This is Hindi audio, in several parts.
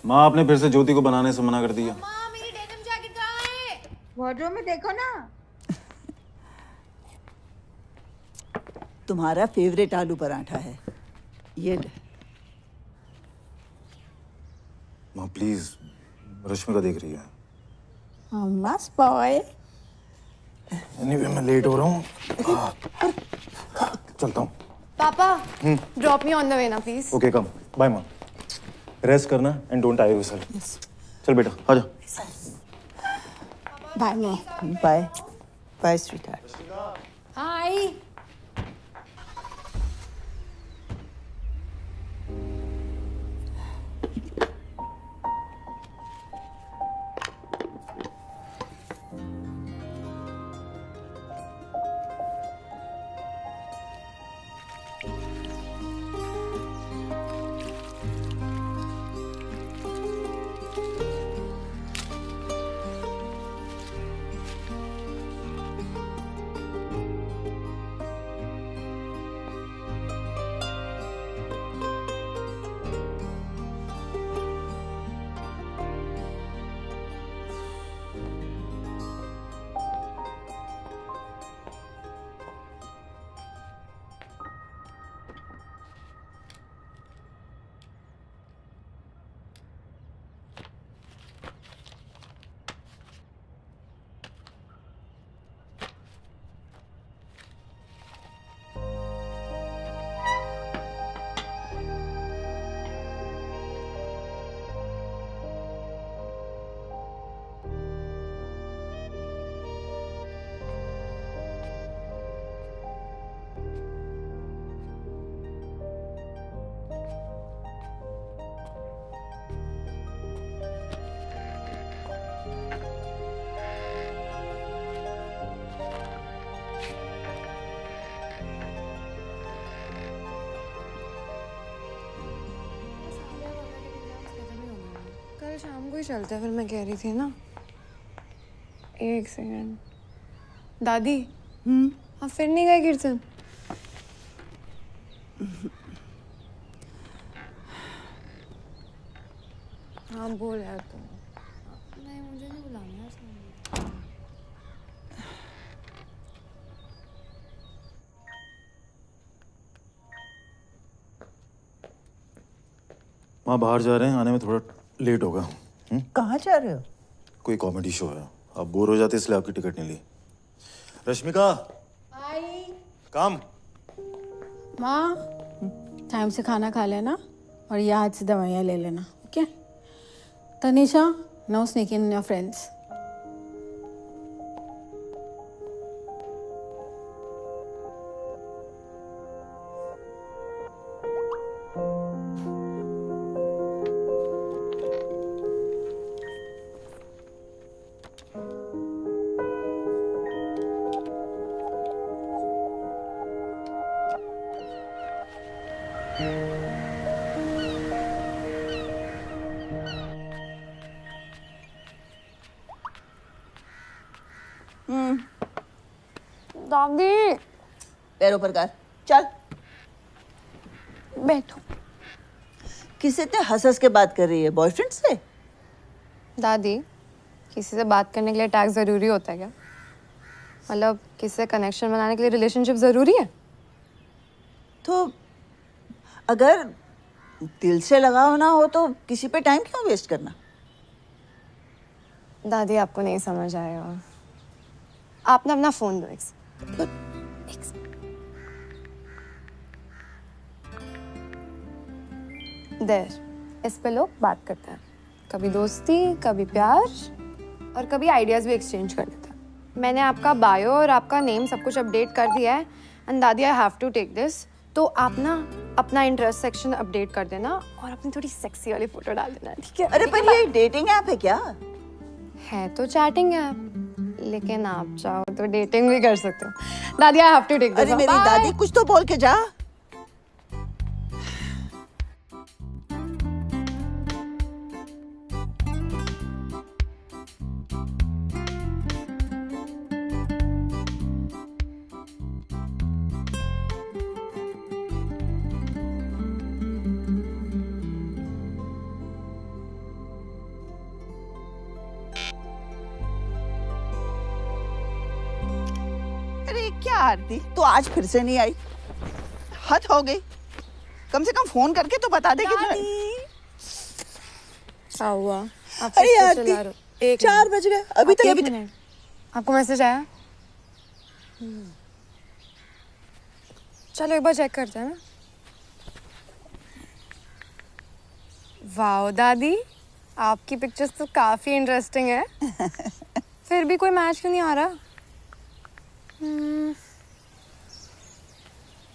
माँ आपने फिर से ज्योति को बनाने से मना कर दिया। माँ मेरी डेनिम जैकेट कहाँ है? वार्डरोब में देखो ना। तुम्हारा फेवरेट आलू पराठा है, ये ले। माँ प्लीज, रश्मिका देख रही है। मस्त बॉय। एनीवे मैं लेट हो रहा हूँ, चलता हूँ। पापा drop me on the way ना प्लीज। ओके कम, बाय माँ। रेस्ट करना एंड डोंट टायर योरसेल्फ। चल बेटा आजा। बाय माँ। Bye bye sweetheart. हाय। कल शाम को ही चलते हैं, फिर मैं कह रही थी ना। एक सेकंड दादी। आप फिर नहीं गए कीर्तन? हाँ बोल यार तुम। नहीं मुझे नहीं बुलाना यार सामने। माँ बाहर जा रहे हैं, आने में थोड़ा लेट होगा। कहाँ जा रहे हो? कोई कॉमेडी शो है, आप बोर हो जाते इसलिए आपकी टिकट नहीं ली। रश्मिका आई। काम। माँ टाइम से खाना खा लेना और याद से दवाइयाँ ले लेना, okay? Tanisha, no sneaking in your friends. दादी पैरों पर कर, चल। बैठो। किससे इतने हंस के बात कर रही है? बॉयफ्रेंड से? दादी किसी से बात करने के लिए टैग जरूरी होता है क्या? मतलब किसी से कनेक्शन बनाने के लिए रिलेशनशिप जरूरी है? तो अगर दिल से लगाव ना हो तो किसी पे टाइम क्यों वेस्ट करना? दादी आपको नहीं समझ आएगा। आप ना अपना फोन दो। देर इस पे लोग बात करते हैं, कभी दोस्ती, कभी प्यार और कभी आइडियाज भी एक्सचेंज कर लेते हैं। मैंने आपका बायो और आपका नेम सब कुछ अपडेट कर दिया है एंड दादी I have to take this. तो आप ना अपना इंटरेस्ट सेक्शन अपडेट कर देना और अपनी थोड़ी सेक्सी वाली फोटो डाल देना, ठीक है? अरे पर ये डेटिंग ऐप है क्या? है तो चैटिंग ऐप, लेकिन आप चाहो तो डेटिंग भी कर सकते हो। दादी I have to take this. अरे मेरी दादी, कुछ तो बोल के जा। क्या आरती, तू आज फिर से नहीं आई? हद हो गई। कम से कम फोन करके तो बता दे कि क्या हुआ? आप अरे किसको आरती, चिल्ला रहे हो? 4 बज गए अभी तक। एक मिनट, आपको मैसेज आया? चलो एक बार चेक करते हैं ना। वाओ दादी, आपकी पिक्चर्स तो काफी इंटरेस्टिंग है। फिर भी कोई मैच क्यों नहीं आ रहा?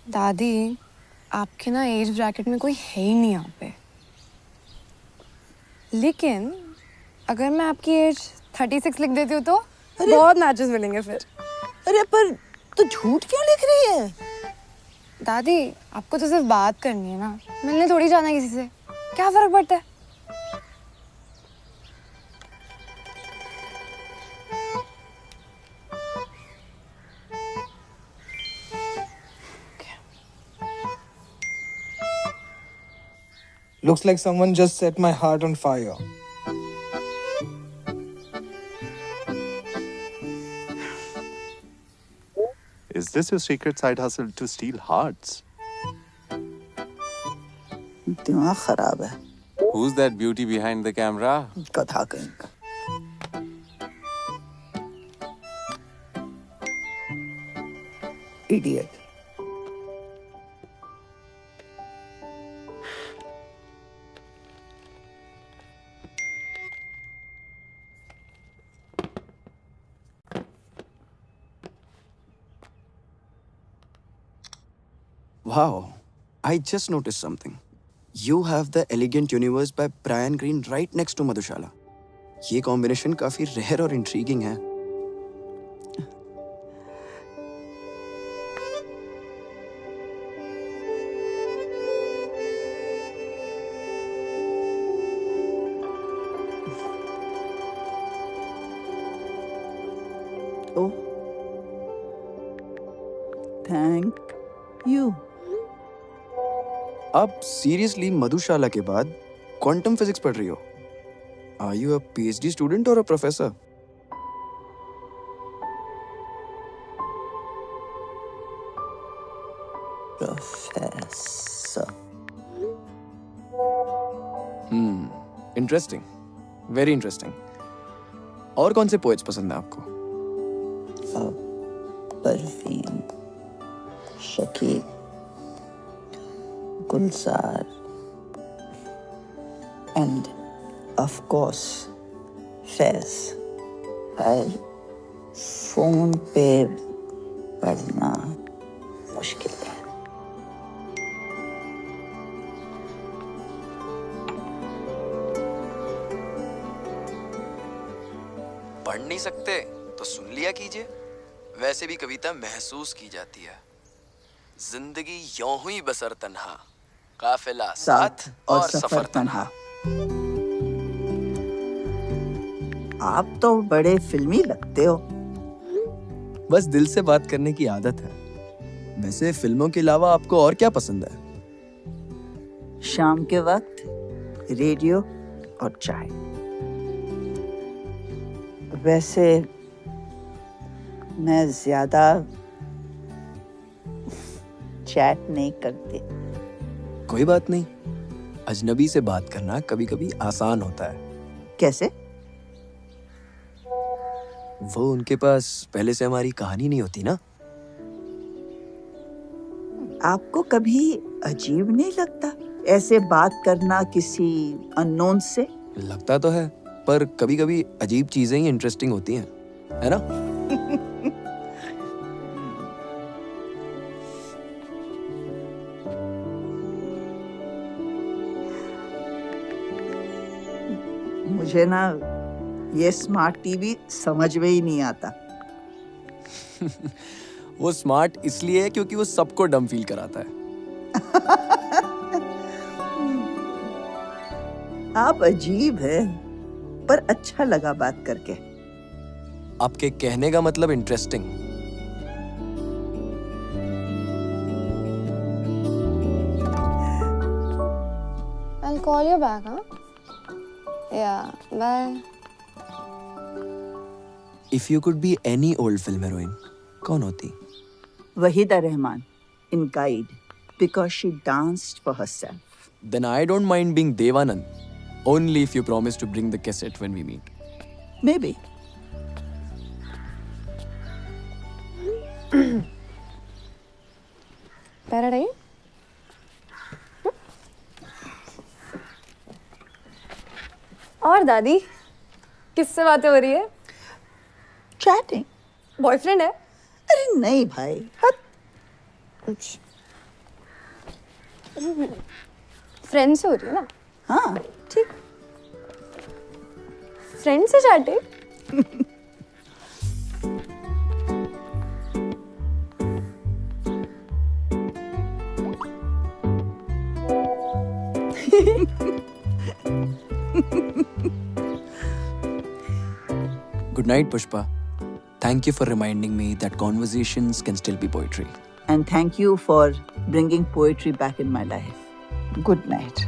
दादी, आपके ना एज ब्रैकेट में कोई है ही नहीं यहाँ पे। लेकिन अगर मैं आपकी एज 36 लिख देती हूँ तो बहुत मैचेस मिलेंगे फिर। अरे पर तू झूठ क्यों लिख रही है? दादी, आपको तो सिर्फ बात करनी है ना, मिलने थोड़ी जाना है किसी से। क्या फर्क पड़ता है? Looks like someone just set my heart on fire. Is this your secret side hustle to steal hearts? दिमाग खराब है। Who's that beauty behind the camera? कथा कहीं का। Idiot. Wow, I just noticed something. You have the Elegant Universe by Brian Greene right next to Madhushala. ये कॉम्बिनेशन काफी रेयर और इंट्रीगिंग है. Oh, thank you. आप सीरियसली मधुशाला के बाद क्वांटम फिजिक्स पढ़ रही हो? Are you a PhD student or a professor? Professor. Interesting. Very interesting. और कौन से पोएट्स पसंद है आपको? परवीन, शकीब, गुलजार, and of course फैज। पर फोन पे पढ़ना मुश्किल है। पढ़ नहीं सकते तो सुन लिया कीजिए। वैसे भी कविता महसूस की जाती है। जिंदगी यूं हुई बसर तन्हा, काफिला साथ और सफर तन्हा। आप तो बड़े फिल्मी लगते हो। बस दिल से बात करने की आदत है। वैसे फिल्मों के अलावा आपको और क्या पसंद है? शाम के वक्त रेडियो और चाय। वैसे मैं ज्यादा चैट नहीं करती। कोई बात नहीं, अजनबी से बात करना कभी-कभी आसान होता है। कैसे? वो उनके पास पहले से हमारी कहानी नहीं होती ना। आपको कभी अजीब नहीं लगता ऐसे बात करना किसी अननोन से? लगता तो है, पर कभी-कभी अजीब चीजें ही इंटरेस्टिंग होती हैं, है ना? मुझे ना ये स्मार्ट टीवी समझ में ही नहीं आता। वो स्मार्ट इसलिए है क्योंकि वो सबको डम फील कराता है। आप अजीब है, पर अच्छा लगा बात करके। आपके कहने का मतलब interesting. I'll call you back, huh? Yeah, bye. If you could be any old film heroine, कौन होती? Wahida Rahman in Guide because she danced for herself. Then I don't mind being Devanand, only if you promise to bring the cassette when we meet. Maybe. Paradise और दादी किससे बातें हो रही है? Chatting. बॉयफ्रेंड है? अरे नहीं भाई, हद। फ्रेंड से हो रही है ना? हाँ, ठीक। फ्रेंड से chatting? Good night, Pushpa. Thank you for reminding me that conversations can still be poetry. And thank you for bringing poetry back in my life. Good night.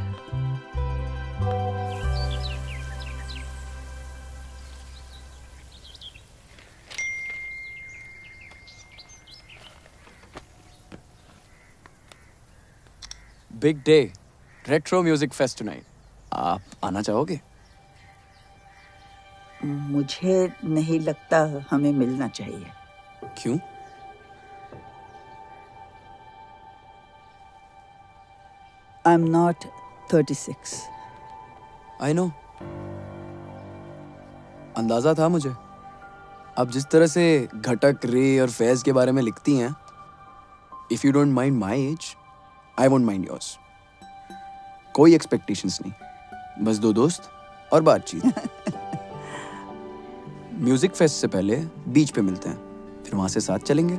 Big day. Retro Music Fest tonight. आप आना चाहोगे? मुझे नहीं लगता हमें मिलना चाहिए। क्यों? I'm not 36. I know. अंदाजा था मुझे। अब जिस तरह से घटक, रे और फैज के बारे में लिखती हैं, if you don't mind my age, I won't mind yours. कोई एक्सपेक्टेशंस नहीं, बस दो दोस्त और बातचीत। म्यूजिक फेस्ट से पहले बीच पे मिलते हैं, फिर वहां से साथ चलेंगे।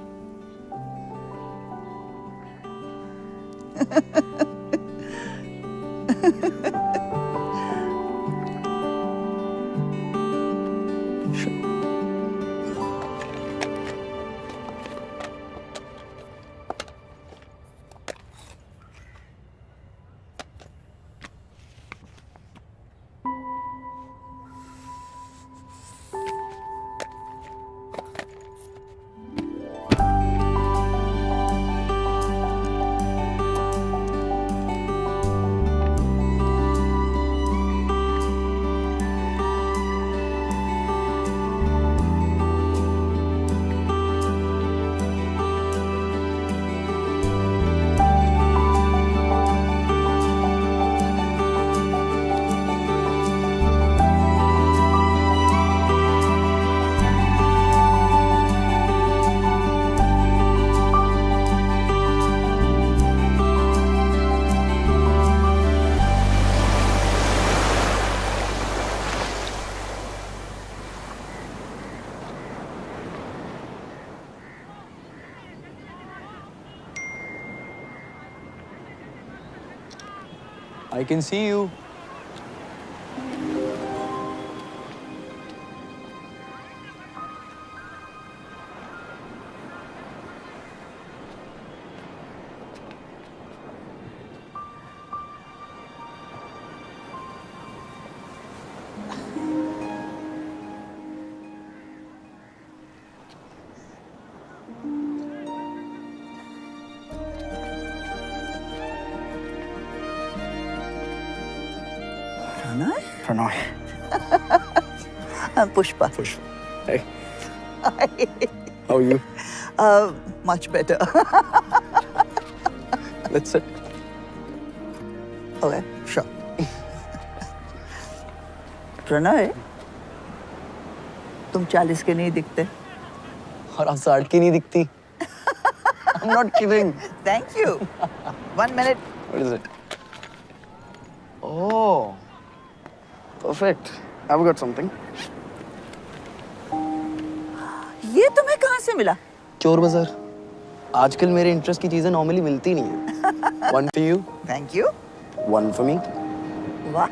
I can see you. Pranay. I'm Pushpa. Hey. How are you? Much better. Let's sit. Okay, sure. Pranay, तुम 40 के नहीं दिखते। और आप 60 की नहीं दिखती। I'm not kidding. Thank you. 1 minute. What is it? Oh. Perfect. I've got something. ये तुम्हें कहाँ से मिला? चोर बाजार। आजकल मेरे इंटरेस्ट की चीजें नॉर्मली मिलती नहीं है। One for you. Thank you. One for me. वाह।